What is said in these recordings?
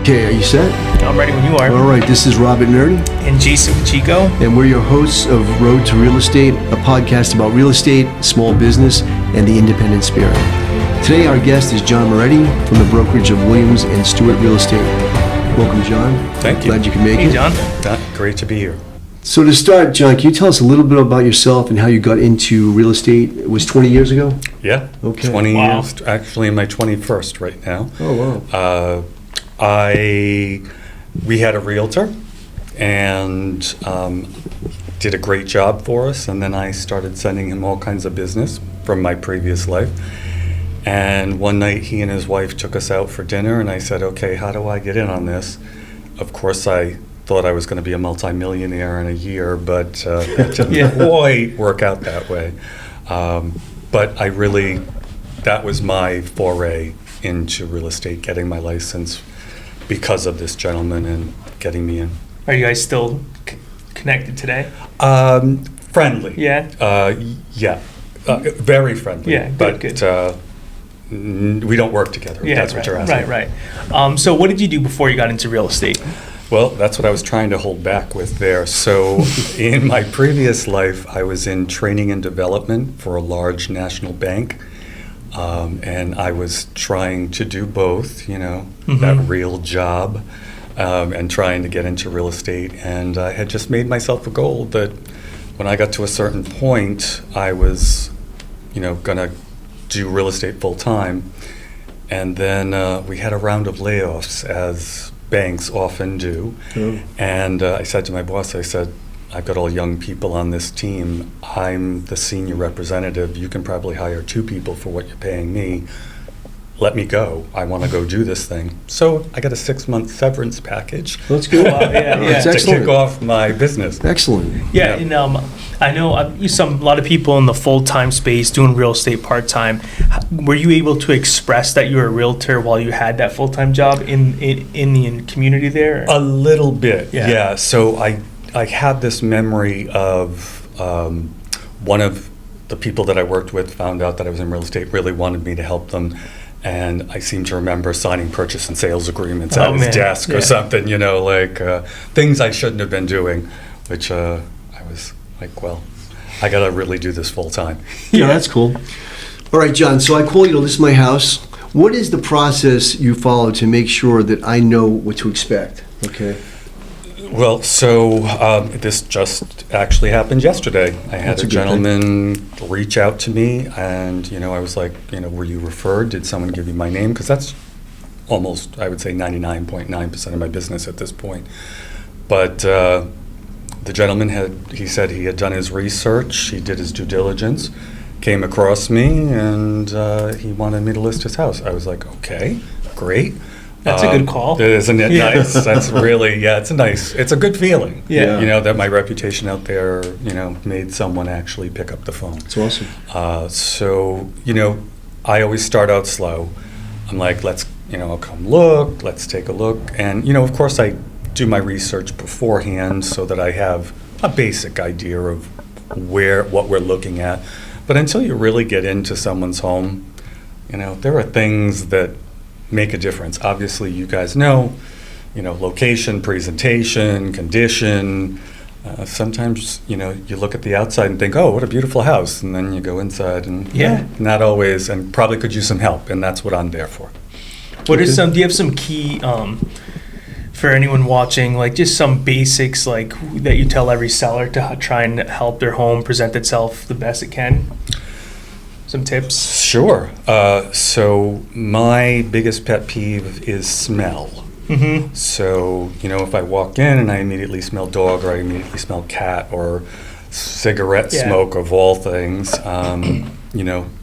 Okay, are you set? I'm ready when you are. All right, this is Robert Nerdy. And Jason Pacheco. And we're your hosts of Road to Real Estate, a podcast about real estate, small business, and the independent spirit. Today, our guest is John Moretti from the brokerage of Williams and Stewart Real Estate. Welcome, John. Thank you. Glad you can make Hey, it. John. Great to be here. So to start, John, can you tell us a little bit about yourself and how you got into real estate? It was 20 years ago? Yeah. Okay. 20 Wow. years, actually in my 21st right now. Oh, wow. We had a realtor and did a great job for us, and then I started sending him all kinds of business from my previous life. And one night he and his wife took us out for dinner, and I said, okay, how do I get in on this? Of course, I thought I was going to be a multimillionaire in a year, but it didn't quite work out that way. But that was my foray into real estate, getting my license because of this gentleman and getting me in. Are you guys still connected today? Friendly. Yeah. Very friendly. Yeah, good. We don't work together. Yeah, That's what you're asking. Right. So what did you do before you got into real estate? Well, that's what I was trying to hold back with there. So in my previous life, I was in training and development for a large national bank. And I was trying to do both, that real job, and trying to get into real estate. And I had just made myself a goal that when I got to a certain point, I was, going to do real estate full time. And then we had a round of layoffs, as banks often do. And I said to my boss, I've got all young people on this team. I'm the senior representative. You can probably hire 2 people for what you're paying me. Let me go. I want to go do this thing. So I got a 6-month severance package. That's good. That's to excellent. kick off my business. Excellent. Yeah, and I know a lot of people in the full-time space doing real estate part-time. Were you able to express that you were a realtor while you had that full-time job in the community there? A little bit, Yeah. So I had this memory of one of the people that I worked with found out that I was in real estate, really wanted me to help them. And I seem to remember signing purchase and sales agreements at his desk or something, things I shouldn't have been doing, which I was like, well, I got to really do this full time. Yeah, that's cool. All right, John, so I call you, this is my house. What is the process you follow to make sure that I know what to expect? Okay. Well, so this just actually happened yesterday. I had a gentleman reach out to me, and I was like, were you referred? Did someone give you my name? Because that's almost, I would say, 99.9% of my business at this point. But the gentleman he said he had done his research, he did his due diligence, came across me, and he wanted me to list his house. I was like, okay, great. That's a good call. Isn't it nice? That's really, it's a good feeling. Yeah. That my reputation out there, made someone actually pick up the phone. That's awesome. So, I always start out slow. I'm like, I'll come look, let's take a look. And, of course I do my research beforehand so that I have a basic idea of what we're looking at. But until you really get into someone's home, there are things that make a difference. Obviously, you guys know, location, presentation, condition. Sometimes, you look at the outside and think, oh, what a beautiful house. And then you go inside and not always, and probably could use some help. And that's what I'm there for. Do you have some key, for anyone watching, like just some basics like that you tell every seller to try and help their home present itself the best it can? Some tips? Sure. So my biggest pet peeve is smell. Mm-hmm. So, if I walk in and I immediately smell dog or I immediately smell cat or cigarette smoke of all things, and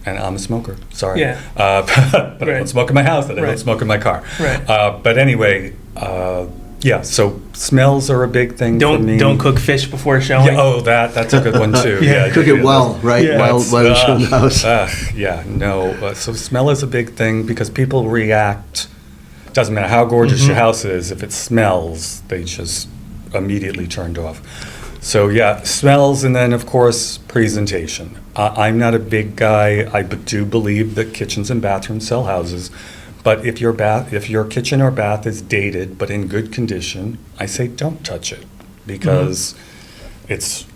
I'm a smoker, sorry. Yeah. But I don't smoke in my house and I don't smoke in my car. Right. But anyway, so smells are a big thing for me. Don't cook fish before showing. Yeah, that's a good one too. Cook it well, right? Yeah. While you show the house. So smell is a big thing because people react. Doesn't matter how gorgeous your house is, if it smells, they just immediately turned off. So smells, and then of course presentation. I'm not a big guy. I do believe that kitchens and bathrooms sell houses, But if your kitchen or bath is dated but in good condition, I say don't touch it, because it's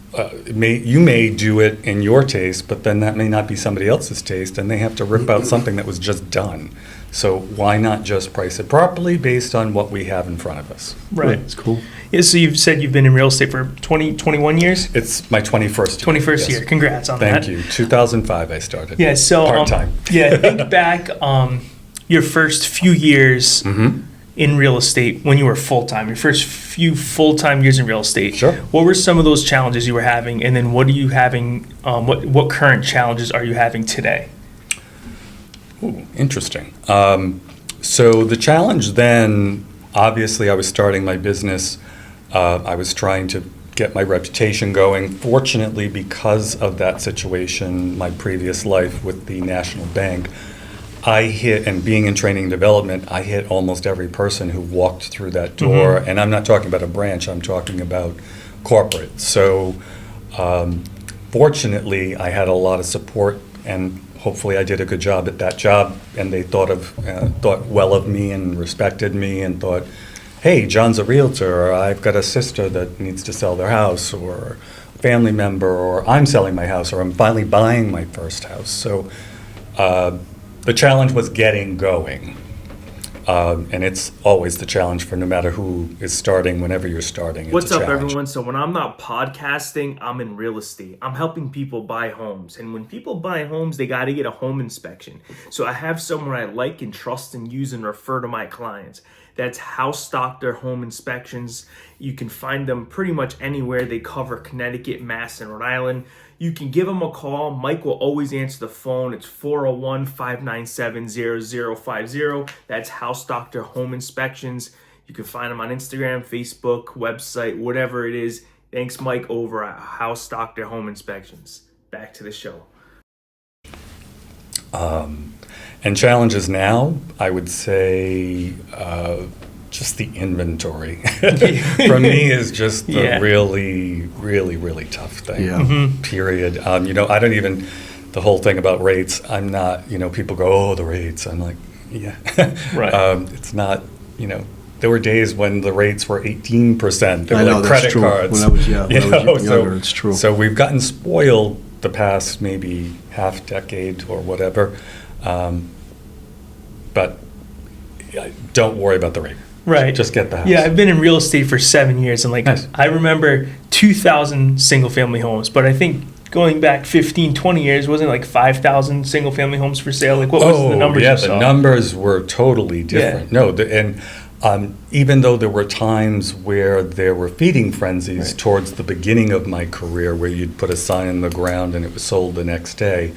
you may do it in your taste, but then that may not be somebody else's taste, and they have to rip out something that was just done. So why not just price it properly based on what we have in front of us? Right. It's cool. Yeah, so you've said you've been in real estate for 21 years? It's my 21st year. 21st yes. year. Congrats on that. Thank you. 2005 I started. Yeah, so part-time. think back your first few years in real estate when you were full-time, your first few full-time years in real estate. Sure. What were some of those challenges you were having, and then what are you having, what current challenges are you having today? Ooh, interesting. So the challenge then, obviously I was starting my business. I was trying to get my reputation going. Fortunately, because of that situation, my previous life with the National Bank, I hit, and being in training and development, I hit almost every person who walked through that door. And I'm not talking about a branch, I'm talking about corporate. So fortunately, I had a lot of support, and hopefully I did a good job at that job, and they thought well of me and respected me and thought, hey, John's a realtor, or I've got a sister that needs to sell their house, or a family member, or I'm selling my house, or I'm finally buying my first house. So the challenge was getting going. And it's always the challenge for no matter who is starting, whenever you're starting. What's up, everyone? So when I'm not podcasting, I'm in real estate. I'm helping people buy homes. And when people buy homes, they got to get a home inspection. So I have someone I like and trust and use and refer to my clients. That's House Doctor Home Inspections. You can find them pretty much anywhere. They cover Connecticut, Mass, and Rhode Island. You can give them a call. Mike will always answer the phone. It's 401-597-0050. That's House Doctor Home Inspections. You can find them on Instagram, Facebook, website, whatever it is. Thanks, Mike, over at House Doctor Home Inspections. Back to the show. And challenges now, I would say just the inventory. For me is just the really, really, really tough thing, period. I don't even, the whole thing about rates, I'm not, people go, oh, the rates. I'm like, yeah. Right. It's not, there were days when the rates were 18%. They were I know, like that's credit true. cards. When I was younger, it's true. So we've gotten spoiled the past maybe half decade or whatever. But don't worry about the rate. Right. Just get the house. Yeah, I've been in real estate for 7 years, and Nice. I remember 2,000 single-family homes, but I think going back 15, 20 years, wasn't it like 5,000 single-family homes for sale? Like, what was the numbers you saw? The numbers were totally different. Yeah. No, even though there were times where there were feeding frenzies towards the beginning of my career, where you'd put a sign in the ground and it was sold the next day,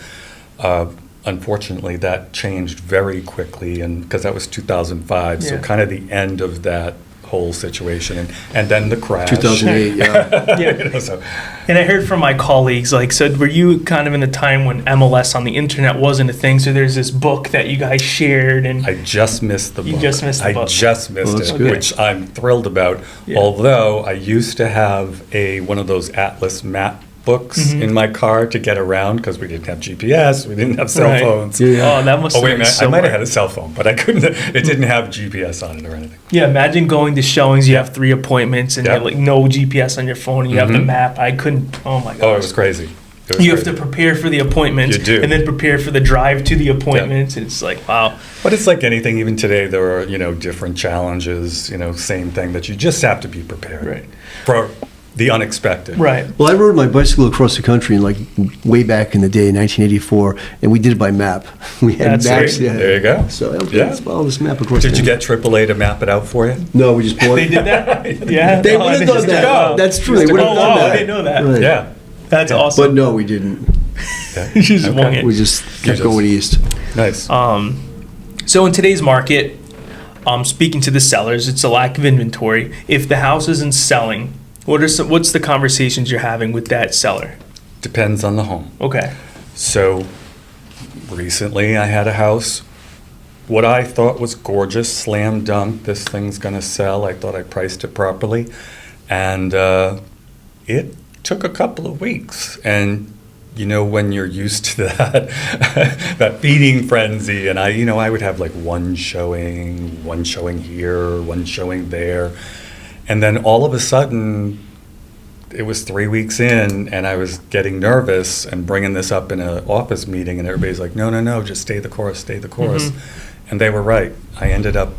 unfortunately, that changed very quickly, and because that was 2005, so kind of the end of that whole situation, and then the crash. 2008, yeah. So, And I heard from my colleagues, so were you kind of in the time when MLS on the internet wasn't a thing? So there's this book that you guys shared, and I just missed the book. You just missed the book. I just missed that's it, good. which I'm thrilled about. Yeah. Although I used to have one of those Atlas map books in my car to get around, because we didn't have GPS, we didn't have cell Right. phones. Oh, that must have wait a been minute, so I might have hard. had a cell phone, but I couldn't. It didn't have GPS on it or anything. Yeah, imagine going to showings, you have 3 appointments, and you Yep. have no GPS on your phone, and you have the map. I couldn't, oh my gosh. Oh, it was crazy. It was You have crazy. to prepare for the appointments, You do. and then prepare for the drive to the appointments. It's like, wow. But it's like anything. Even today, there are different challenges. Same thing, that you just have to be prepared Right. for the unexpected. Right. Well, I rode my bicycle across the country way back in the day, 1984, and we did it by map. We had That's maps. great. Yeah. There you go. So okay, Yeah. let's follow this map across. Did you the- get AAA to map it out for you? No, we just bought They it. did that? Yeah. They Oh, would I have didn't done just that. go. That's true. They would have Oh, done wow, that. I didn't know that. Right. Yeah. That's But awesome. no, we didn't. You just wung it. We just kept just- going east. Nice. So in today's market, speaking to the sellers, it's a lack of inventory. If the house isn't selling, what's the conversations you're having with that seller? Depends on the home. Okay. So recently I had a house, what I thought was gorgeous, slam dunk, this thing's gonna sell. I thought I priced it properly. And it took a couple of weeks. And when you're used to that that feeding frenzy, and I would have like one showing here, one showing there, and then all of a sudden it was 3 weeks in, and I was getting nervous and bringing this up in an office meeting, and everybody's like, no, just stay the course. And they were right. I ended up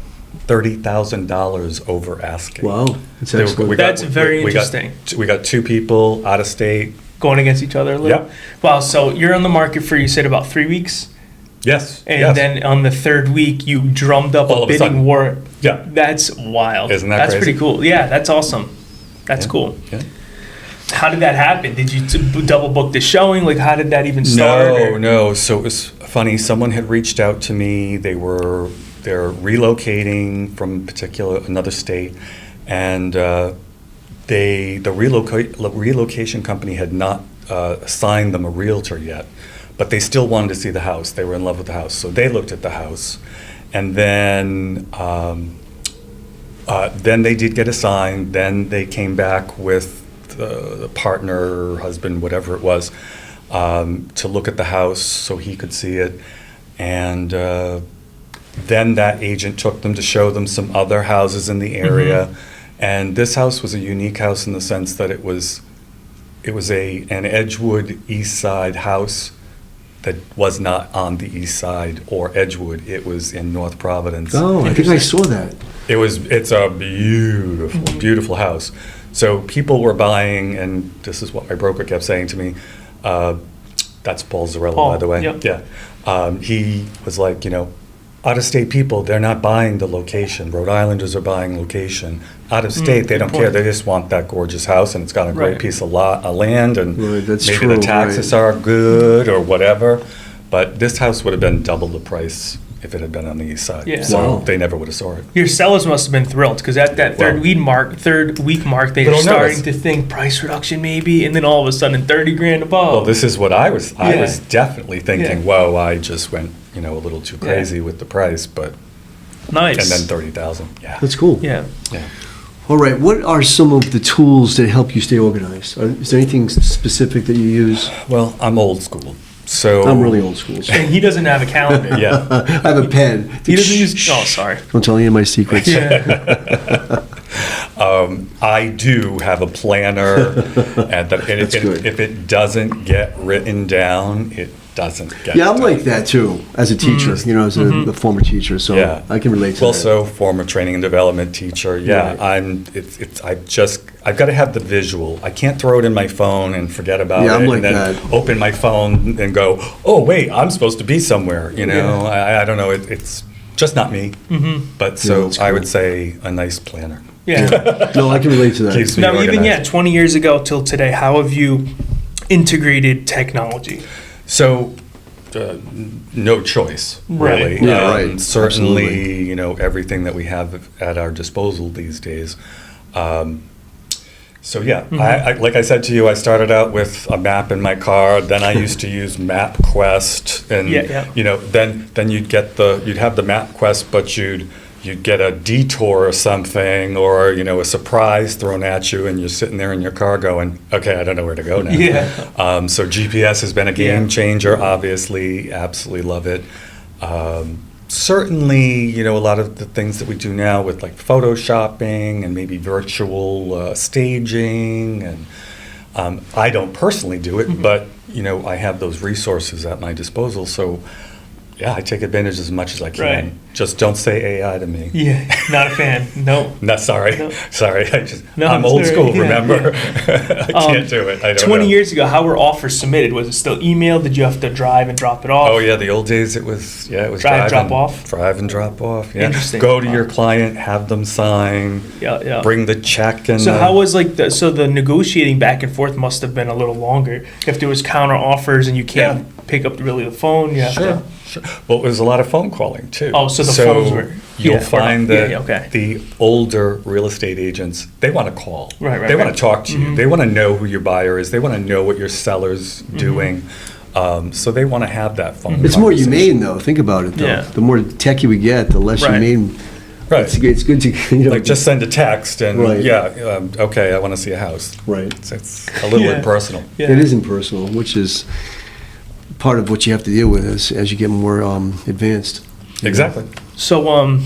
$30,000 over asking. Wow, that's excellent. That's very interesting. We got 2 people out of state. Going against each other a little? Yep. Wow, so you're on the market for, you said, about 3 weeks? Yes. And then on the 3rd week, you drummed up All a of a sudden. bidding war. Yeah. That's wild. Isn't that That's crazy? pretty cool. Yeah, that's awesome. That's cool. Yeah. How did that happen? Did you double book the showing? Like, how did that even start? No. So it was funny. Someone had reached out to me. They're relocating from another state, and the relocation company had not assigned them a realtor yet, but they still wanted to see the house. They were in love with the house, so they looked at the house, and then they did get assigned. Then they came back with the partner, husband, whatever it was, to look at the house so he could see it, and then that agent took them to show them some other houses in the area. And this house was a unique house in the sense that it was an Edgewood East Side house that was not on the East Side or Edgewood. It was in North Providence. Oh, I think I saw that. It's a beautiful house. So people were buying, and this is what my broker kept saying to me. That's Paul Zarella, by the way. Yep. Yeah. He was like, out-of-state people, they're not buying the location. Rhode Islanders are buying location. Out-of-state, they don't care. They just want that gorgeous house, and it's got a great piece of land, and that's maybe true, the taxes are good or whatever. But this house would have been double the price if it had been on the east side. Yeah. So Wow. they never would have saw it. Your sellers must have been thrilled, because at that third week mark, they were Little starting nervous. to think price reduction maybe, and then all of a sudden 30 grand above. Well, this is what I was Yeah. definitely thinking, Yeah. whoa, I just went, a little too crazy with the price, but, Nice. and then 30,000, yeah. That's cool. Yeah. Yeah. All right, what are some of the tools that help you stay organized? Is there anything specific that you use? Well, I'm old school, so. I'm really old school. So. And he doesn't have a calendar. Yeah. I have a pen. He doesn't use, oh, sorry. Don't tell any of my secrets. Yeah. I do have a planner, and That's good. if it doesn't get written down, it doesn't get Yeah, I'm done. like that too, as a teacher, as a former teacher, so Yeah. I can relate to Well, that. so former training and development teacher. Yeah, Right. I've got to have the visual. I can't throw it in my phone and forget about Yeah, it, I'm like and then that. open my phone and go, oh wait, I'm supposed to be somewhere. I don't know. It's just not me. But so that's I cool. would say a nice planner. Yeah. No, I can relate to that. Keeps me Now, even, organized. 20 years ago till today, how have you integrated technology? So, no choice, Right. really. Yeah, right. Certainly, everything that we have at our disposal these days. So yeah, I like I said to you, I started out with a map in my car. Then I used to use MapQuest, and then you'd have the MapQuest, but you'd get a detour or something, or a surprise thrown at you, and you're sitting there in your car going, okay, I don't know where to go now. Yeah. So GPS has been a game Yeah. changer, obviously, absolutely love it. Certainly, a lot of the things that we do now with like photoshopping and maybe virtual staging, and I don't personally do it, but I have those resources at my disposal. So yeah, I take advantage as much as I can. Right. Just don't say AI to me. Yeah, not a fan. No. No, sorry. No. Sorry. No, I'm it's old all school, right. Yeah, remember? I can't do it. I don't 20 know. years ago, how were offers submitted? Was it still email? Did you have to drive and drop it off? Oh yeah, the old days it was Drive, drive drop and, off? Drive and drop off. Yeah. Interesting. Go to Wow. your client, have them sign, Yeah. bring the check, and So how was the negotiating back and forth must have been a little longer. If there was counter offers and you can't pick up really the phone, you have to. Sure. Well, it was a lot of phone calling too. Oh, so the phones were- You'll yeah, find yeah, that okay. the older real estate agents, they want to call. Right, They want right. to talk to you. They want to know who your buyer is. They want to know what your seller's Mm-hmm. doing. So they want to have that phone. It's more conversation. humane, though. Think about it, though. Yeah. The more techie we get, the less Right. humane Right. It's good to, Like, just send a text and, Right. okay, I want to see a house. right. It's a little Yeah. impersonal. Yeah. It is impersonal, which is part of what you have to deal with as you get more advanced. Exactly. So,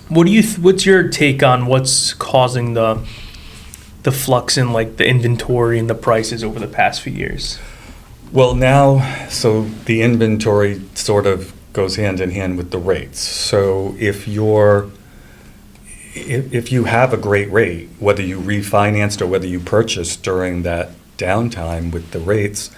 what's your take on what's causing the flux in like the inventory and the prices over the past few years? Well, now, so the inventory sort of goes hand in hand with the rates. So if you have a great rate, whether you refinanced or whether you purchased during that downtime with the rates,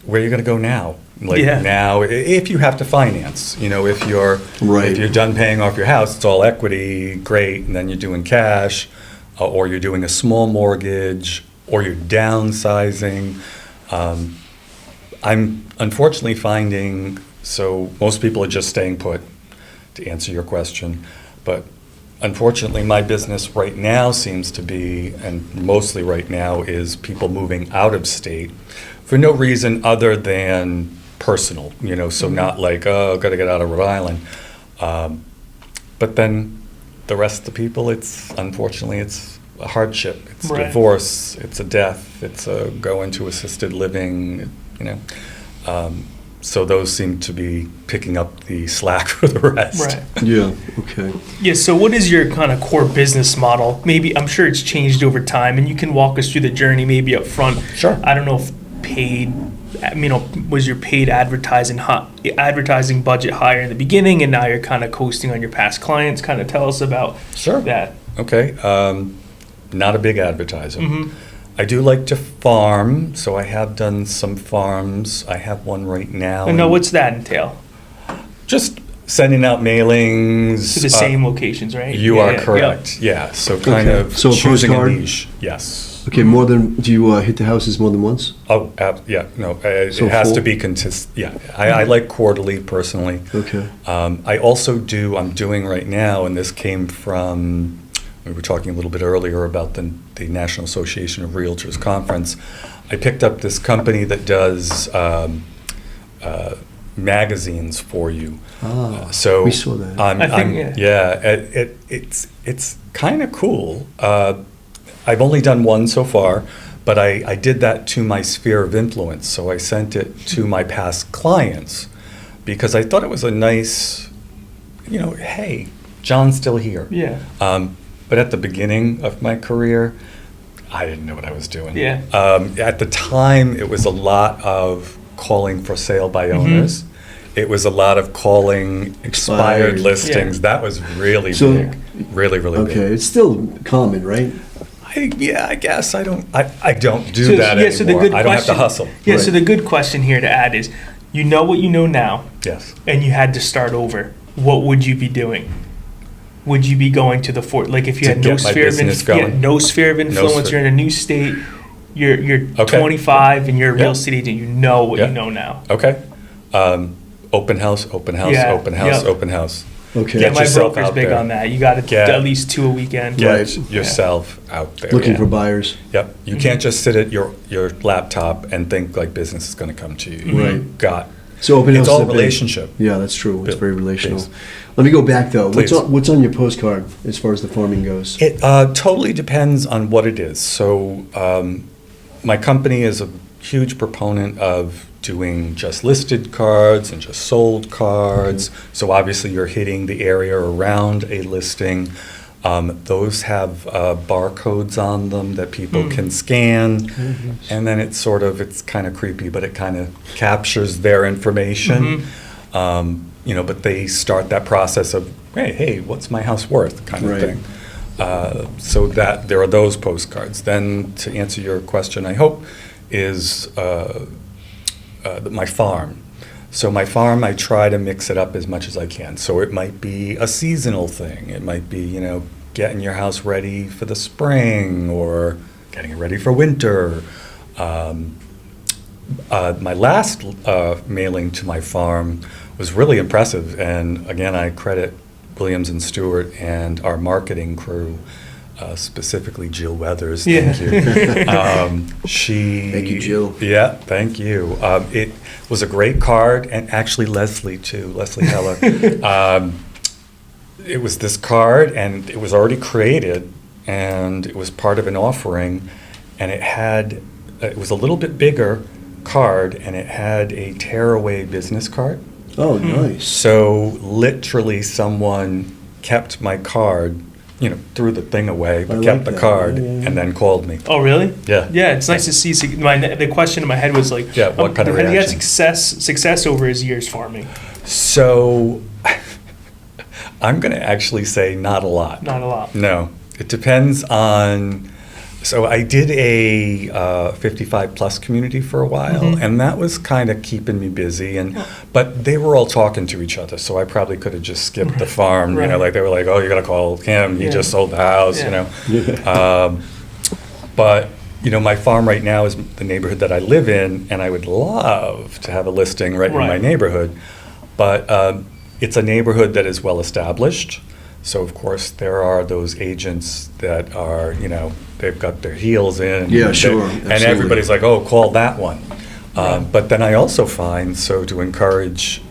where are you going to go now? Like Yeah. now, if you have to finance, if you're Right. if you're done paying off your house, it's all equity, great, and then you're doing cash, or you're doing a small mortgage, or you're downsizing. I'm unfortunately finding, so most people are just staying put, to answer your question, but unfortunately my business right now seems to be, and mostly right now, is people moving out of state for no reason other than personal, so not like, oh, got to get out of Rhode Island. But then the rest of the people, unfortunately, it's a hardship. It's a Right. divorce, it's a death, it's a go into assisted living, so those seem to be picking up the slack for the rest. Right. Yeah, okay. Yeah. So, what is your kind of core business model? Maybe I'm sure it's changed over time, and you can walk us through the journey maybe up front. Sure. I don't know if was your paid advertising budget higher in the beginning, and now you're kind of coasting on your past clients? Kind of tell us about Sure. that. Okay. Not a big advertiser. Mm-hmm. I do like to farm, so I have done some farms. I have one right now. And now, what's that entail? Just sending out mailings. To the same locations, right? You Yeah, are yeah, correct. Yeah. So kind Okay. of So a choosing postcard? a niche. Yes. Okay, do you hit the houses more than once? Oh, yeah. No, it So has full? to be consistent. Yeah. I like quarterly personally. Okay. I also I'm doing right now, and this came from, we were talking a little bit earlier about the National Association of Realtors Conference. I picked up this company that does magazines for you. So we saw that. I think, it's kind of cool. I've only done one so far, but I did that to my sphere of influence. So I sent it to my past clients because I thought it was a nice, hey, John's still here. Yeah. But at the beginning of my career, I didn't know what I was doing. Yeah. At the time, it was a lot of calling for sale by owners. It was a lot of calling expired listings. Yeah. That was really So- big. Really, really Okay, big. it's still common, right? I guess I don't do So, that yeah, so the anymore. good I don't have to question- hustle. Yeah. Right. So the good question here to add is, you know what you know now, Yes. and you had to start over. What would you be doing? Would you be going to the fort? Like if you To had no get my sphere of business going? no sphere of influence, sphere. you're in a new state, you're Okay. 25 and you're a real Yeah. estate agent. You know what Yeah. you know now. Okay. Open house, open house, Yeah. open house, Yep. open house. Okay. Yeah, Get my yourself broker's out big there. on that. You got to Get- at least 2 a weekend. Get Right. yourself out there. Looking Yeah. for buyers. Yep. You can't just sit at your laptop and think like business is going to come to you. Right. You've got. So open It's house all is a big- relationship. Yeah, that's true. It's Bill, very relational. please. Let me go back though. Please. What's on your postcard as far as the farming goes? It totally depends on what it is. So my company is a huge proponent of doing just listed cards and just sold cards. So obviously you're hitting the area around a listing. Those have barcodes on them that people can scan. And then it's kind of creepy, but it kind of captures their information. But they start that process of, hey, what's my house worth kind of Right. thing. So that there are those postcards. Then to answer your question, I hope, is my farm. So my farm, I try to mix it up as much as I can. So it might be a seasonal thing. It might be, getting your house ready for the spring or getting it ready for winter. My last mailing to my farm was really impressive. And again, I credit Williams and Stewart and our marketing crew, specifically Jill Weathers. Yeah. Thank you. Thank you, Jill. Yeah, thank you. It was a great card, and actually Leslie too, Leslie Heller. it was this card, and it was already created, and it was part of an offering, and it was a little bit bigger card, and it had a tearaway business card. Oh, nice. So literally someone kept my card, threw the thing away, but I kept like the that. card Yeah, yeah, yeah. and then called me. Oh, really? Yeah. Yeah, it's nice to see. The question in my head was like, Yeah, what kind of He had reaction? success over his years farming. So I'm going to actually say not a lot. Not a lot. No. It depends on. So I did a 55 plus community for a while, Mhm. and that was kind of keeping me busy. But they were all talking to each other, so I probably could have just skipped the farm. Right. Like they were like, "Oh, you got to call him. He Yeah. just sold the house." Yeah. But my farm right now is the neighborhood that I live in, and I would love to have a listing right in my Right. neighborhood. But it's a neighborhood that is well established. So of course there are those agents that are, they've got their heels in. Yeah, sure, And absolutely. everybody's like, oh, call that one. Right. But then I also find, so to encourage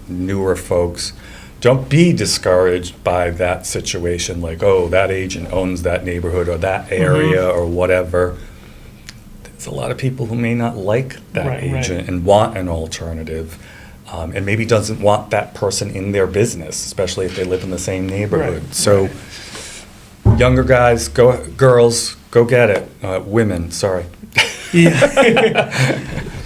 newer folks, don't be discouraged by that situation, like, oh, that agent owns that neighborhood or that area or whatever. There's a lot of people who may not like that Right, agent right. and want an alternative. And maybe doesn't want that person in their business, especially if they live in the same neighborhood. Right, So, younger guys, girls, go get it. Women, sorry. Yeah.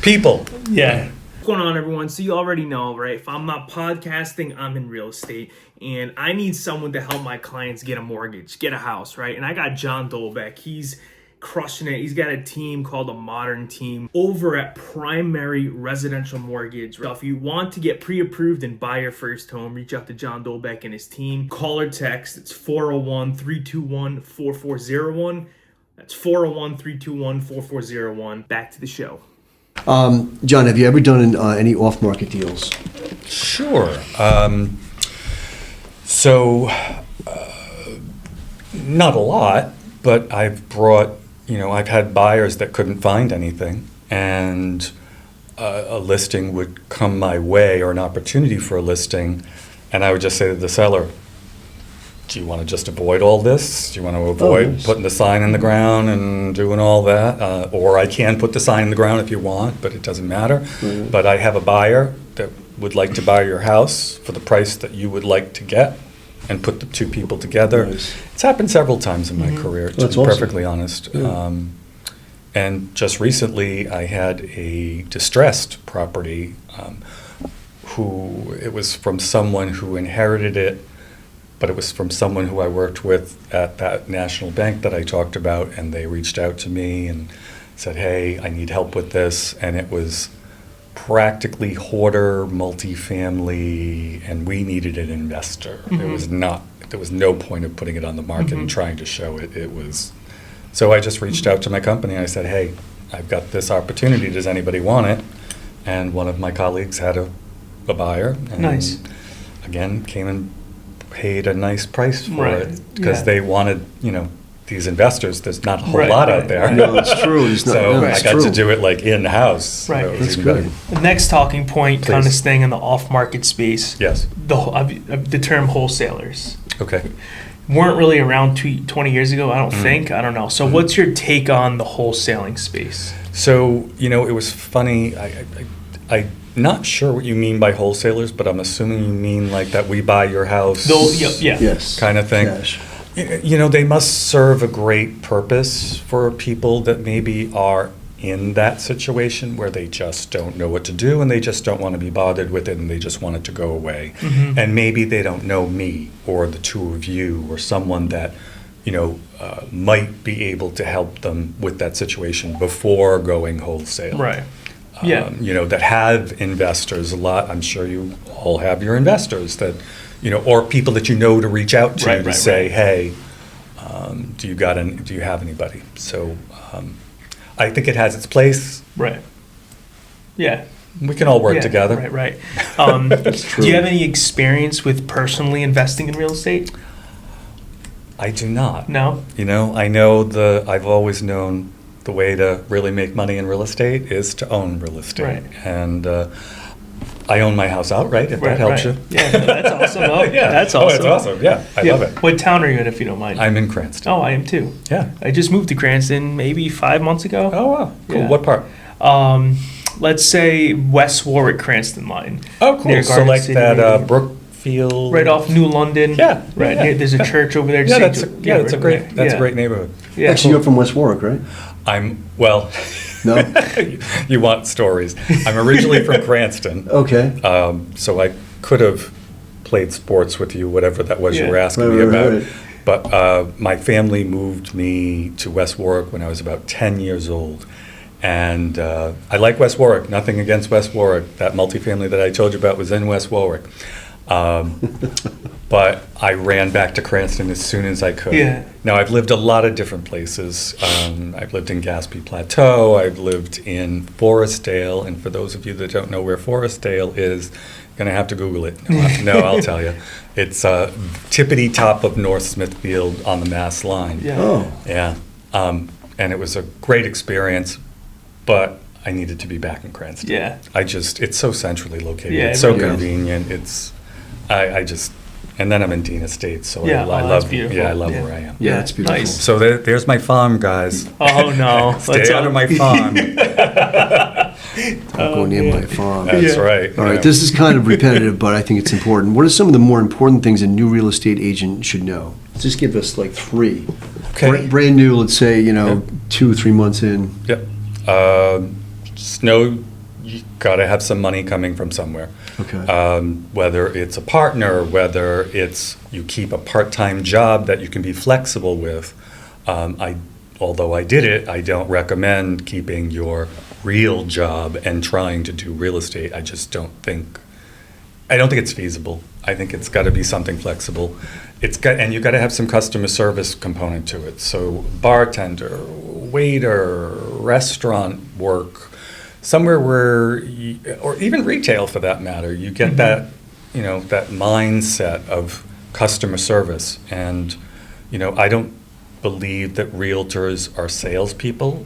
People. Yeah. What's going on, everyone? So you already know, right? If I'm not podcasting, I'm in real estate, and I need someone to help my clients get a mortgage, get a house, right? And I got John Dolbeck. He's crushing it. He's got a team called a Modern Team over at Primary Residential Mortgage. So if you want to get pre-approved and buy your first home, reach out to John Dolbeck and his team. Call or text. It's 401-321-4401. That's 401-321-4401. Back to the show. John, have you ever done any off-market deals? Sure. So, not a lot, but I've brought, I've had buyers that couldn't find anything, and a listing would come my way, or an opportunity for a listing, and I would just say to the seller, do you want to just avoid all this? Do you want to avoid nice. putting the sign in the ground and doing all that? Or I can put the sign in the ground if you want, but it doesn't matter. Mhm. But I have a buyer that would like to buy your house for the price that you would like to get, and put the two people together. Nice. It's happened several times in my career, to That's be awesome. perfectly honest. Yeah. And just recently, I had a distressed property it was from someone who inherited it, but it was from someone who I worked with at that national bank that I talked about, and they reached out to me and said, hey, I need help with this, and it was practically hoarder, multifamily, and we needed an investor. There was no point of putting it on the market and trying to show it. So I just reached out to my company and I said, hey, I've got this opportunity, does anybody want it? And one of my colleagues had a buyer. And Nice. Again, came and paid a nice price for Right, it, because yeah. they wanted, these investors, there's not a whole Right, lot right, out there. right. No, it's true. It's not, So no, I it's got true. to do it like in-house. Right. So it was That's even good. better. The next talking point, kind of Please. staying in the off-market space. Yes, The term wholesalers okay. weren't really around 20 years ago, I don't think. I don't know. So Mm-hmm. what's your take on the wholesaling space? So, it was funny, I'm not sure what you mean by wholesalers, but I'm assuming you mean like that we buy your house Yeah. Yes. kind of thing. Cash. They must serve a great purpose for people that maybe are in that situation where they just don't know what to do, and they just don't want to be bothered with it, and they just want it to go away. And maybe they don't know me or the two of you or someone that, might be able to help them with that situation before going wholesale. Right. Yeah. That have investors a lot. I'm sure you all have your investors that, or people that to reach out to Right, to right, say, right. hey, do you have anybody? So I think it has its place. Right. Yeah. We can all work Yeah, together. Right. true. Do you have any experience with personally investing in real estate? I do not. No? I know I've always known the way to really make money in real estate is to own real estate. Right. And I own my house outright, if that helps you. Yeah, no, that's awesome. Oh, Yeah. that's Oh, awesome. it's awesome. Yeah, I love it. What town are you in, if you don't mind? I'm in Cranston. Oh, I am too. Yeah. I just moved to Cranston maybe 5 months ago. Oh, wow. Cool. Yeah. What part? Let's say West Warwick Cranston line. Oh, cool. Near So Garden like City, that maybe. Brookfield. Right off New London. Yeah, Right. yeah. There's a church over there. Yeah, St. that's Jo- a great yeah. great neighborhood. Yeah. Actually, you're from West Warwick, right? Well, No? you want stories. I'm originally from Cranston. Okay. So I could have played sports with you, whatever that was you were Yeah. asking me Right, about. right. But my family moved me to West Warwick when I was about 10 years old. And I like West Warwick, nothing against West Warwick. That multifamily that I told you about was in West Warwick. But I ran back to Cranston as soon as I could. Yeah. Now, I've lived a lot of different places. I've lived in Gaspee Plateau, I've lived in Forestdale, and for those of you that don't know where Forestdale is, you're going to have to Google it. No, I'll tell you. It's tippity top of North Smithfield on the Mass line. Yeah. Oh. Yeah. And it was a great experience, but I needed to be back in Cranston. Yeah. It's so centrally located. Yeah, It's it so really is. convenient. And then I'm in Dean Estates, so Yeah, I that's love, beautiful. yeah, I love Yeah. where I am. Yeah, it's beautiful. Nice. So there's my farm, guys. Oh, no. Stay out of my farm. Don't go near my farm. That's Yeah. right. All right, yeah. this is kind of repetitive, but I think it's important. What are some of the more important things a new real estate agent should know? Just give us like three. Okay. Brand new, let's say, 2 or 3 months in. Yep. Just know you got to have some money coming from somewhere. Okay. Whether it's a partner, whether it's you keep a part-time job that you can be flexible with. Although I did it, I don't recommend keeping your real job and trying to do real estate. I don't think it's feasible. I think it's got to be something flexible. And you got to have some customer service component to it. So bartender, waiter, restaurant work, somewhere where, or even retail for that matter, you get that mindset of customer service. And, I don't believe that realtors are salespeople.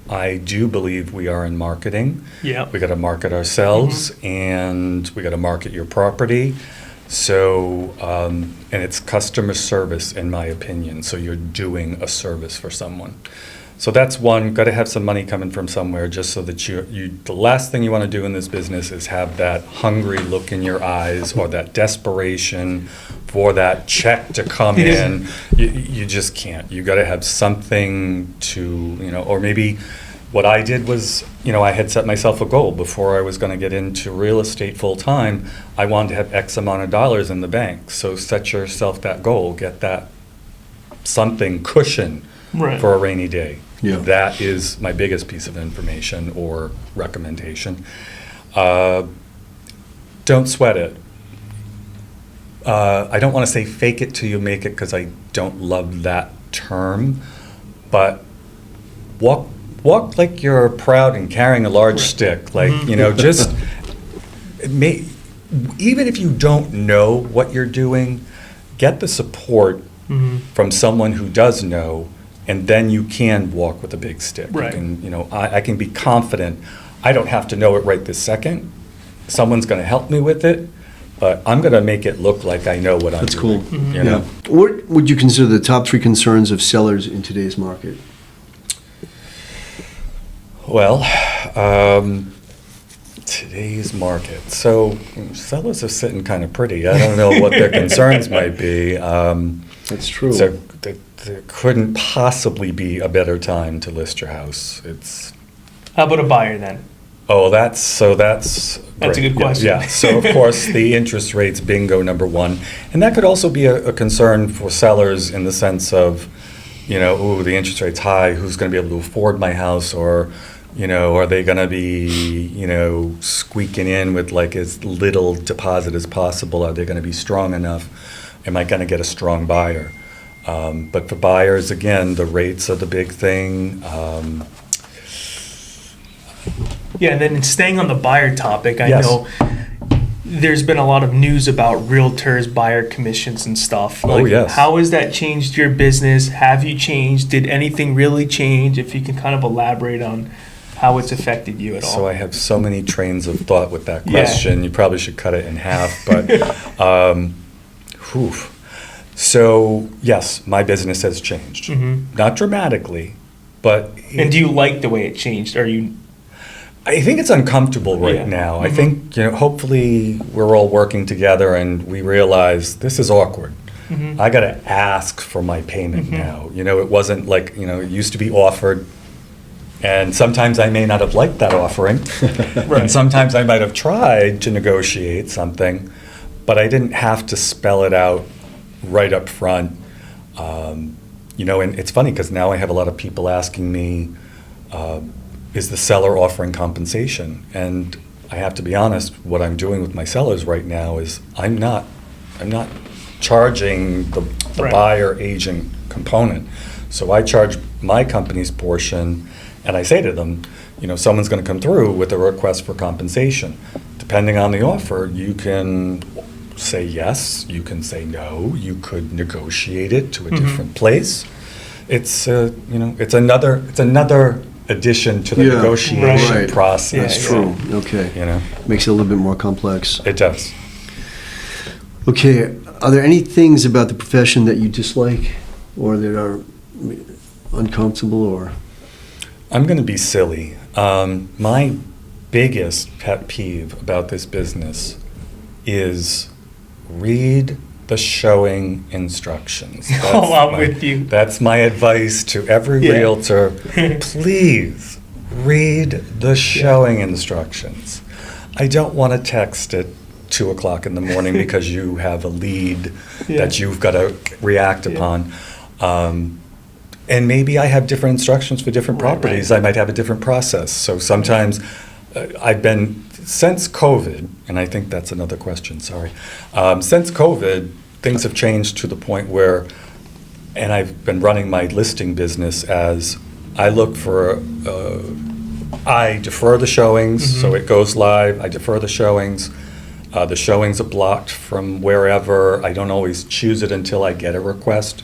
I do believe we are in marketing. Yeah. We got to market ourselves, and we got to market your property. So, and it's customer service, in my opinion. So you're doing a service for someone. So that's one. Got to have some money coming from somewhere, just so that the last thing you want to do in this business is have that hungry look in your eyes or that desperation for that check to come in. You just can't. You got to have something to, or maybe what I did was, I had set myself a goal before I was going to get into real estate full time. I wanted to have X amount of dollars in the bank. So set yourself that goal, get that something cushion Right. for a rainy day. Yeah. That is my biggest piece of information or recommendation. Don't sweat it. I don't want to say fake it till you make it, because I don't love that term, but walk like you're proud and carrying a large stick. Like, just even if you don't know what you're doing, get the support from someone who does know, and then you can walk with a big stick. Right. You can, I can be confident. I don't have to know it right this second. Someone's going to help me with it, but I'm going to make it look like I know what I'm That's cool. doing. Yeah. What would you consider the top 3 concerns of sellers in today's market? Well, today's market. So sellers are sitting kind of pretty. I don't know what their concerns might be. That's true. So there couldn't possibly be a better time to list your house. How about a buyer then? Oh, that's a great. good question. Yeah. So of course the interest rates bingo number one, and that could also be a concern for sellers in the sense of, the interest rate's high. Who's going to be able to afford my house, or are they going to be, squeaking in with like as little deposit as possible? Are they going to be strong enough? Am I going to get a strong buyer? But for buyers, again, the rates are the big thing. Yeah, and then staying on the buyer topic, I Yes. know there's been a lot of news about realtors, buyer commissions and stuff. Oh, yes. How has that changed your business? Have you changed? Did anything really change? If you can kind of elaborate on how it's affected you at all. So I have so many trains of thought with that Yeah. question. You probably should cut it in half, but whew. So yes, my business has changed. Not dramatically, but And do you like the way it changed? Are you? I think it's uncomfortable right Yeah. now. I think, hopefully we're all working together and we realize this is awkward. I got to ask for my payment now. It wasn't like, it used to be offered. And sometimes I may not have liked that offering. And sometimes I might have tried to negotiate something, but I didn't have to spell it out right up front. And it's funny because now I have a lot of people asking me, is the seller offering compensation? And I have to be honest, what I'm doing with my sellers right now is I'm not charging the buyer agent component. So I charge my company's portion, and I say to them, someone's going to come through with a request for compensation. Depending on the offer, you can say yes, you can say no, you could negotiate it to a different place. It's it's another addition to the negotiation process. That's true. Okay. Makes it a little bit more complex. It does. Okay. Are there any things about the profession that you dislike or that are uncomfortable or? I'm going to be silly. My biggest pet peeve about this business is read the showing instructions. I'm with you. That's my advice to every realtor. Please read the showing instructions. I don't want to text at 2 o'clock in the morning because you have a lead that you've got to react upon. And maybe I have different instructions for different properties. I might have a different process. So sometimes I've been, since COVID, and I think that's another question, sorry. Since COVID, things have changed to the point where, and I've been running my listing business as I look for, I defer the showings, so it goes live, I defer the showings. The showings are blocked from wherever. I don't always choose it until I get a request.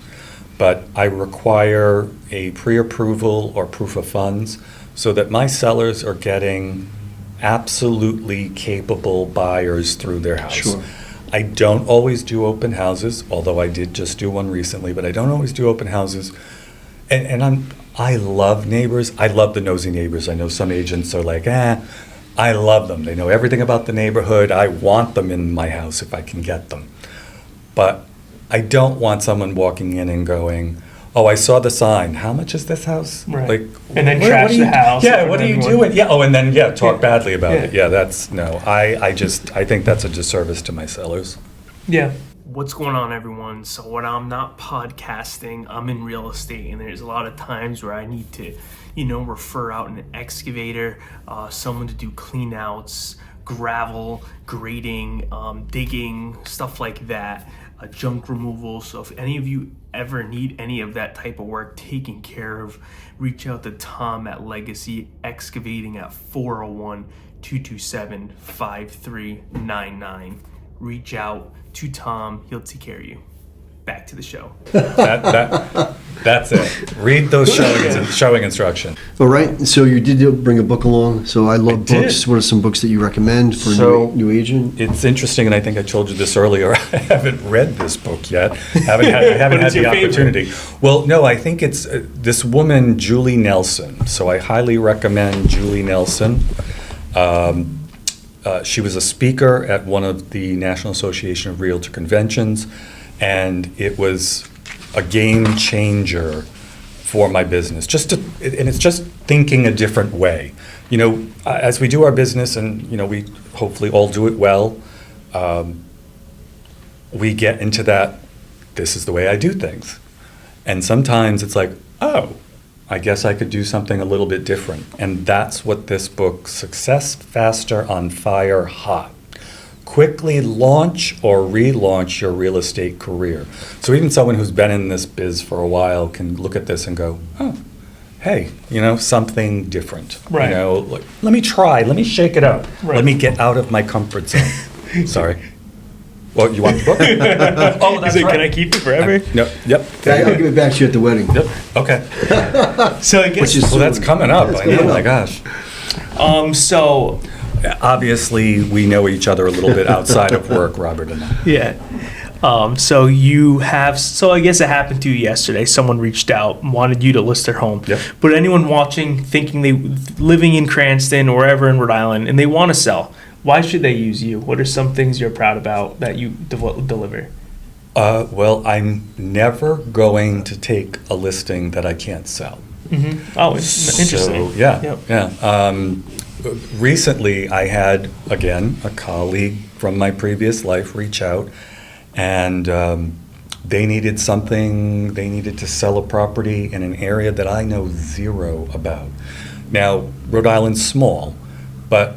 But I require a pre-approval or proof of funds so that my sellers are getting absolutely capable buyers through their house. Sure. I don't always do open houses, although I did just do one recently, but I don't always do open houses. And I love neighbors. I love the nosy neighbors. I know some agents are like, I love them. They know everything about the neighborhood. I want them in my house if I can get them. But I don't want someone walking in and going, oh, I saw the sign. How much is this house? Right. Like, And then trash the house. Yeah, what are you doing? Yeah, and then, talk badly about it. Yeah. Yeah, that's, no. I think that's a disservice to my sellers. Yeah. What's going on, everyone? So when I'm not podcasting, I'm in real estate, and there's a lot of times where I need to, refer out an excavator, someone to do clean outs, gravel, grading, digging, stuff like that, junk removal. So if any of you ever need any of that type of work taken care of, reach out to Tom at Legacy Excavating at 401-227-5399. Reach out to Tom. He'll take care of you. Back to the show. That's it. Read those showing instructions. All right. So you did bring a book along. So I love books. What are some books that you recommend for a new agent? It's interesting, and I think I told you this earlier. I haven't read this book yet. I haven't had the opportunity. Well, no, I think it's this woman, Julie Nelson. So I highly recommend Julie Nelson. She was a speaker at one of the National Association of Realtor conventions, and it was a game changer for my business. And it's just thinking a different way. As we do our business, and we hopefully all do it well, we get into that, this is the way I do things. And sometimes it's like, oh, I guess I could do something a little bit different. And that's what this book, Success Faster, On Fire, Hot. Quickly launch or relaunch your real estate career. So even someone who's been in this biz for a while can look at this and go, oh, hey, something different. Right. Let me try, let me shake it up. Right. Let me get out of my comfort zone. Sorry. Well, you want the book? Oh, that's He's like, right. can I keep it forever? No, yep. I'll give it back to you at the wedding. Yep. Okay. So I guess. Which is Well, that's coming up. That's I know. coming My up. gosh. So Obviously, we know each other a little bit outside of work, Robert and I. yeah. So you have. So I guess it happened to you yesterday. Someone reached out and wanted you to list their home. Yep. But anyone watching, thinking they living in Cranston or wherever in Rhode Island, and they want to sell, why should they use you? What are some things you're proud about that you deliver? Well, I'm never going to take a listing that I can't sell. Mm-hmm. Oh, interesting. So, yeah, Yep. yeah. Recently, I had, again, a colleague from my previous life reach out, and they needed something, they needed to sell a property in an area that I know zero about. Now, Rhode Island's small, but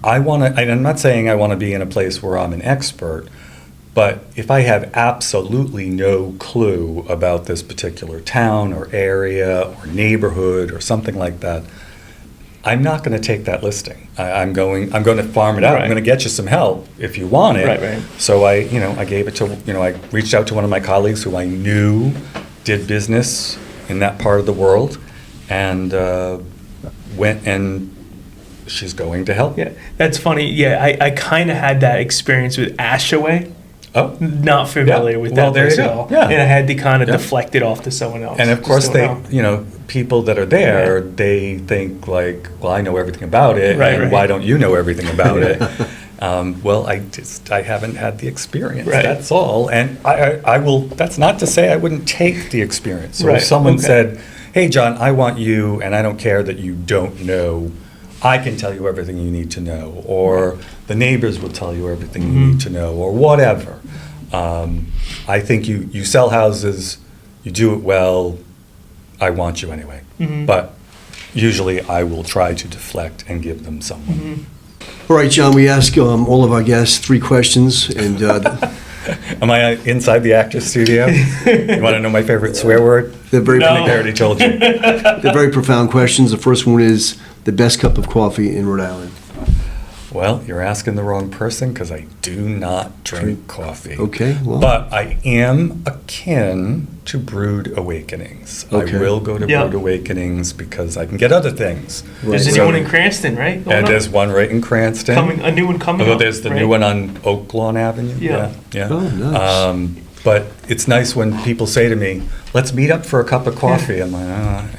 I want to, and I'm not saying I want to be in a place where I'm an expert, but if I have absolutely no clue about this particular town or area or neighborhood or something like that, I'm not going to take that listing. I'm going to farm it out. Right. I'm going to get you some help if you want it. Right. So I gave it to, I reached out to one of my colleagues who I knew did business in that part of the world, and went, and she's going to help. Yeah, that's funny. Yeah, I kind of had that experience with Ashaway. Oh. Not familiar Yeah. with Well, that there you place at go. all. Yeah. And I had to kind of Yeah. deflect it off to someone else. And of Just course, don't they, know. people that are there, they think like, well, I know everything about it, Right, and right. why don't you know everything about it? Well, I haven't had the experience. Right. That's all. And I will. That's not to say I wouldn't take the experience. So Right, if someone okay. said, "Hey, John, I want you," and I don't care that you don't know, I can tell you everything you need to know, or the neighbors will tell you everything you Mm-hmm. need to know, or whatever. I think you sell houses, you do it well. I want you anyway. Mhm. But usually I will try to deflect and give them someone. Mm-hmm. All right, John, we ask all of our guests 3 questions, and Am I inside the actor's studio? You want to know my favorite swear word? they're very, No. I think I already told you. they're very profound questions. The first one is the best cup of coffee in Rhode Island. Well, you're asking the wrong person because I do not drink coffee. Okay, well. But I am akin to Brewed Awakenings. Okay. I will go to Yeah. Brewed Awakenings because I can get other things. Right. There's a So- new one in Cranston, right? Going And up? there's one right in Cranston. a new one coming Although up. there's the right? new one on Oak Lawn Avenue. Yeah. Yeah. Oh, nice. But it's nice when people say to me, let's meet up for a cup of coffee. I'm like,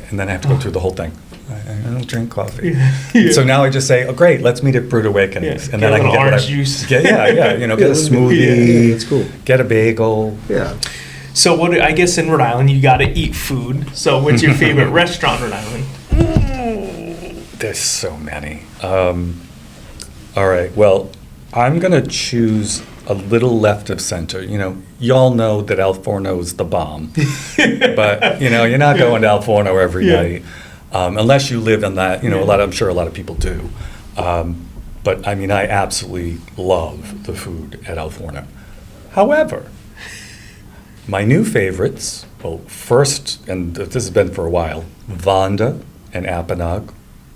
and then I have to go through the whole thing. I don't drink coffee. Yeah. So now I just say, oh, great, let's meet at Brewed Awakenings. Yeah, And get then a I can little get what orange I- juice. Get, yeah, get a Yeah, smoothie. yeah, that's cool. Get a bagel. Yeah. So I guess in Rhode Island you got to eat food. So what's your favorite restaurant in Rhode Island? There's so many. All right, well, I'm going to choose a little left of center. Y'all know that Al Forno's the bomb. But, you're not going to Al Forno every Yeah. night. Unless you live in that, I'm sure a lot of people do. But I mean, I absolutely love the food at Al Forno. However, my new favorites, well, first, and this has been for a while, Vonda and Apponaug.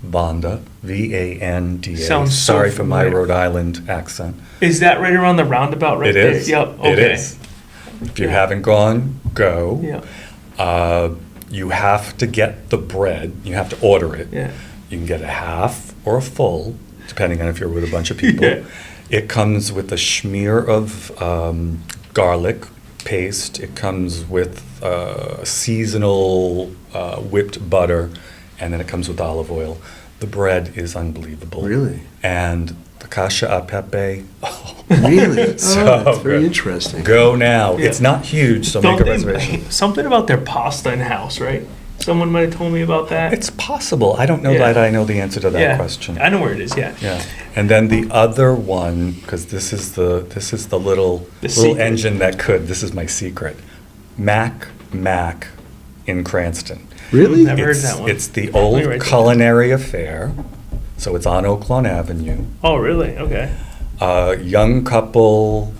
Vonda, V-A-N-D-A. Sounds so Sorry for my familiar. Rhode Island accent. Is that right around the roundabout right It there? is. Yep. Okay. It is. If you Yeah. haven't gone, go. Yeah. You have to get the bread. You have to order it. Yeah. You can get a half or a full, depending on if you're with a bunch of people. Yeah. It comes with a smear of garlic paste. It comes with seasonal whipped butter, and then it comes with olive oil. The bread is unbelievable. Really? And the kasha a pepe. Oh, Really? So Oh, that's very good. interesting. go now. Yeah. It's not huge, so make a reservation. Something about their pasta in house, right? Someone might have told me about that. It's possible. I don't know Yeah. that I know the answer to that yeah. question. I know where it is. Yeah. Yeah, and then the other one, because this is the little The secret. engine that could. This is my secret. Mac in Cranston. Really? Never heard It's, that one. it's the Let me old write that culinary affair. So it's on Oak Lawn Avenue. Oh, really? Okay. Young couple,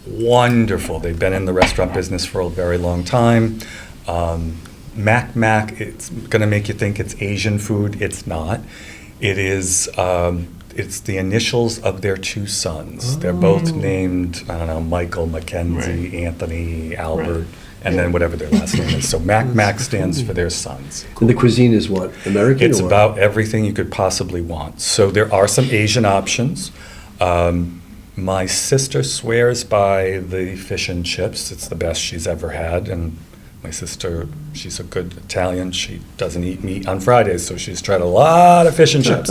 wonderful. They've been in the restaurant business for a very long time. Mac, it's going to make you think it's Asian food. It's not. It is it's the initials of their two sons. They're both named, I don't know, Michael, Mackenzie, Anthony, Albert, and then whatever their last name is. So Mac stands for their sons. And the cuisine is what? American? It's or? about everything you could possibly want. So there are some Asian options. My sister swears by the fish and chips. It's the best she's ever had. And my sister, she's a good Italian. She doesn't eat meat on Fridays, so she's tried a lot of fish and chips.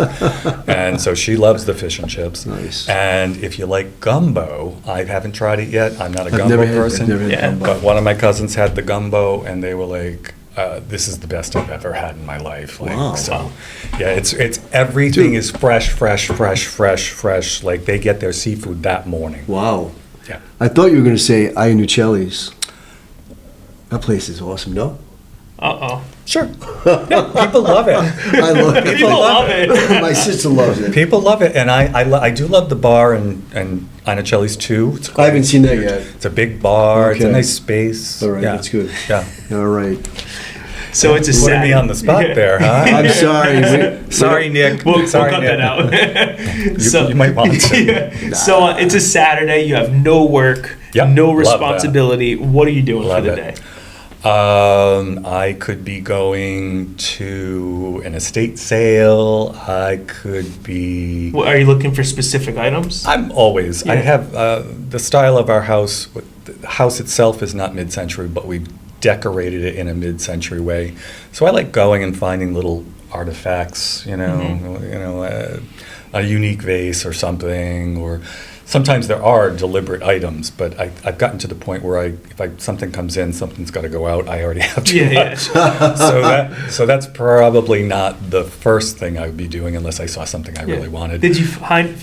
And so she loves the fish and chips. Nice. And if you like gumbo, I haven't tried it yet. I'm not a I've gumbo never had- person. I've never had gumbo. But one of my cousins had the gumbo, and they were like, this is the best I've ever had in my life. Like, Wow. So, yeah, it's everything Dude. is fresh. Like, they get their seafood that morning. Wow. Yeah. I thought you were going to say Iannuccelli's. That place is awesome, no? Uh-oh. Sure. Yeah, people love it. I love it. People love it. My sister loves it. People love it, and I do love the bar and Iannuccelli's too. It's I haven't seen that yet. It's a big bar. It's a Okay. nice space. All right, Yeah. that's good. Yeah. All right. So it's a Putting sad... me on the spot Yeah. there, huh? I'm sorry. Sorry, Nick. We'll Sorry, cut Nick. that out. You might want to. Yeah. So it's a Saturday. You have no work, Yep, no love that. responsibility. What are you doing Love for the it. day? I could be going to an estate sale. I could be. Are you looking for specific items? I'm always. I Yeah. have the style of our house. The house itself is not mid-century, but we've decorated it in a mid-century way. So I like going and finding little artifacts. A unique vase or something, or sometimes there are deliberate items. But I've gotten to the point where if something comes in, something's got to go out. I already have too Yeah, much. So that's probably not the first thing I would be doing unless I saw something I really wanted. Did you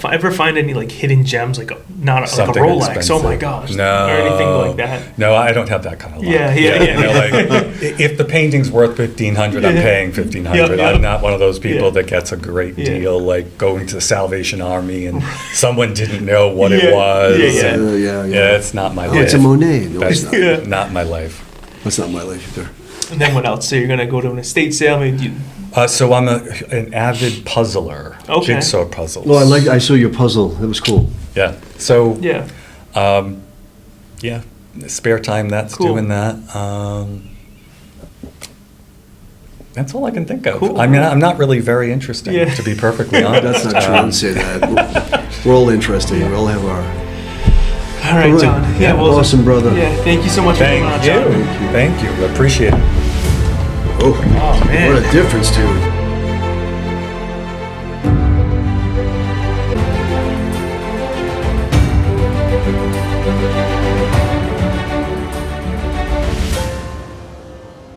ever find any like hidden gems, like like a Something Rolex? expensive. Oh my gosh! No. Or anything like that? No, I don't have that kind of luck. Yeah. Like, if the painting's worth $1,500, I'm Yeah. paying $1,500. Yep. I'm not one of those people Yeah. that gets a great Yeah. deal, like going to the Salvation Army and someone didn't know what Yeah. it was. Yeah. and- Yeah. it's not my Oh, life. it's a Monet. No, it's That's not. Yeah. not my life. That's not my life either. And then what else? So you're gonna go to an estate sale? Maybe you, So I'm an avid puzzler, Okay. jigsaw puzzles. Well, I saw your puzzle. That was cool. Yeah. So yeah. yeah, spare time. That's Cool. doing that. That's all I can think of. Cool. I mean, I'm not really very interesting, Yeah. to be perfectly honest. That's not true. Don't say that. We're all interesting. We all have our. All right, All right. John. Yeah, well, awesome, brother. Yeah. Thank you so much for Thank coming on, you. John. Thank you. Appreciate it. Oh, Oh man. what a difference, dude.